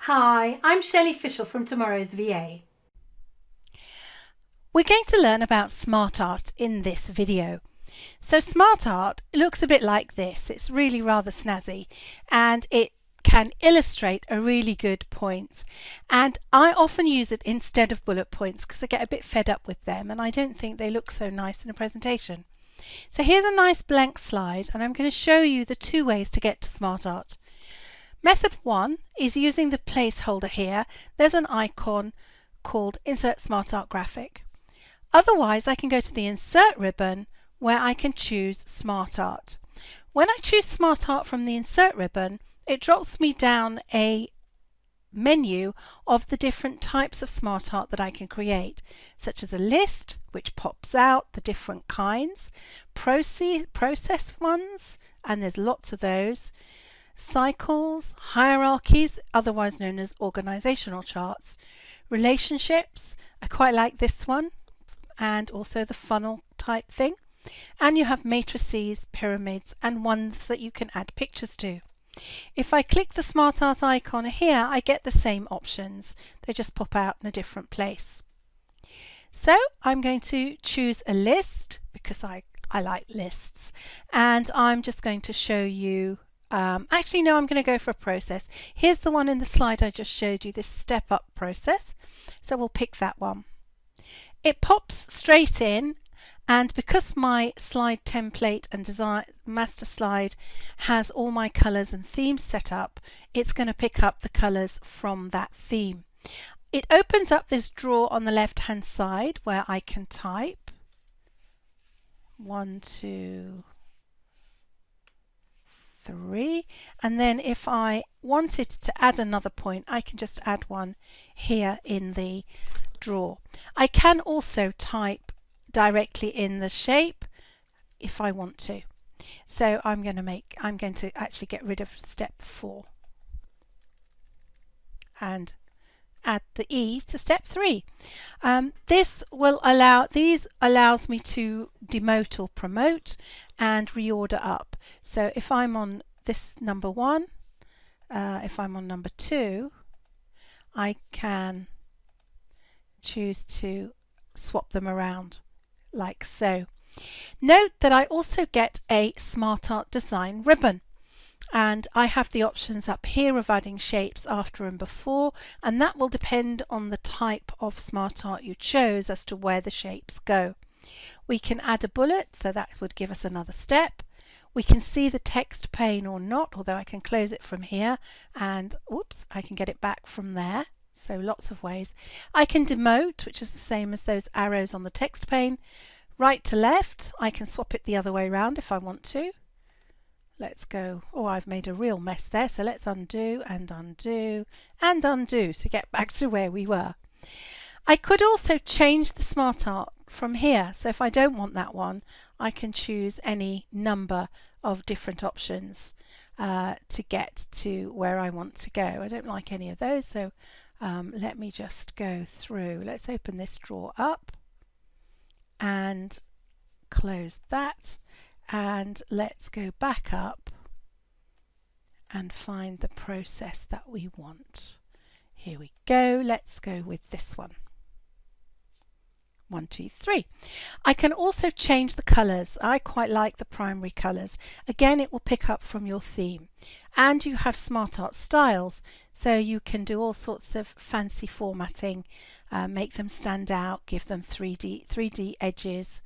Hi, I'm Shelley Fishel from Tomorrow's VA. We're going to learn about Smartart in this video. So Smartart looks a bit like this. It's really rather snazzy and it can illustrate a really good point, and I often use it instead of bullet points because I get a bit fed up with them and I don't think they look so nice in a presentation. So here's a nice blank slide and I'm going to show you the two ways to get to Smartart. Method 1 is using the placeholder here. There's an icon called Insert Smartart Graphic. Otherwise, I can go to the Insert ribbon where I can choose Smartart. When I choose Smartart from the Insert ribbon, it drops me down a menu of the different types of Smartart that I can create, such as a list, which pops out the different kinds, process ones, and there's lots of those, cycles, hierarchies, otherwise known as organizational charts, relationships, I quite like this one, and also the funnel type thing, and you have matrices, pyramids, and ones that you can add pictures to. If I click the Smartart icon here, I get the same options. They just pop out in a different place. So I'm going to choose a list because I like lists, and I'm just going to show you actually no, I'm going to go for a process. Here's the one in the slide I just showed you, this step up process. So we'll pick that one. It pops straight in, and because my slide template and design master slide has all my colors and themes set up, it's going to pick up the colors from that theme. It opens up this drawer on the left hand side where I can type 1, 2, 3, and then if I wanted to add another point, I can just add one here in the drawer. I can also type directly in the shape if I want to. So I'm going to actually get rid of step 4 and add the E to step 3. This allows me to demote or promote and reorder up. So if I'm on this number 1, if I'm on number 2, I can choose to swap them around like so. Note that I also get a Smartart design ribbon, and I have the options up here of adding shapes after and before, and that will depend on the type of Smartart you chose as to where the shapes go. We can add a bullet, so that would give us another step. We can see the text pane or not, although I can close it from here and oops, I can get it back from there. So lots of ways. I can demote, which is the same as those arrows on the text pane. Right to left, I can swap it the other way around if I want to. Let's go, oh, I've made a real mess there, so let's undo and undo and undo to get back to where we were. I could also change the Smartart from here, so if I don't want that one, I can choose any number of different options to get to where I want to go. I don't like any of those, so let me just go through. Let's open this drawer up and close that, and let's go back up and find the process that we want. Here we go. Let's go with this one. 1, 2, 3. I can also change the colors. I quite like the primary colors. Again, it will pick up from your theme. And you have Smartart Styles, so you can do all sorts of fancy formatting, make them stand out, give them 3D edges,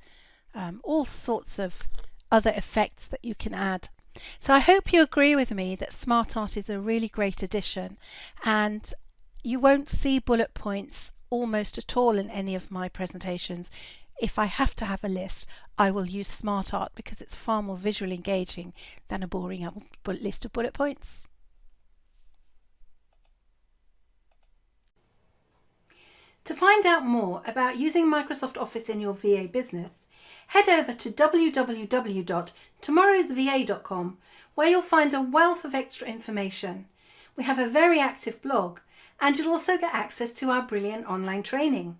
all sorts of other effects that you can add. So I hope you agree with me that Smartart is a really great addition, and you won't see bullet points almost at all in any of my presentations. If I have to have a list, I will use Smartart because it's far more visually engaging than a boring list of bullet points. To find out more about using Microsoft Office in your VA business, head over to www.tomorrowsva.com, where you'll find a wealth of extra information. We have a very active blog, and you'll also get access to our brilliant online training.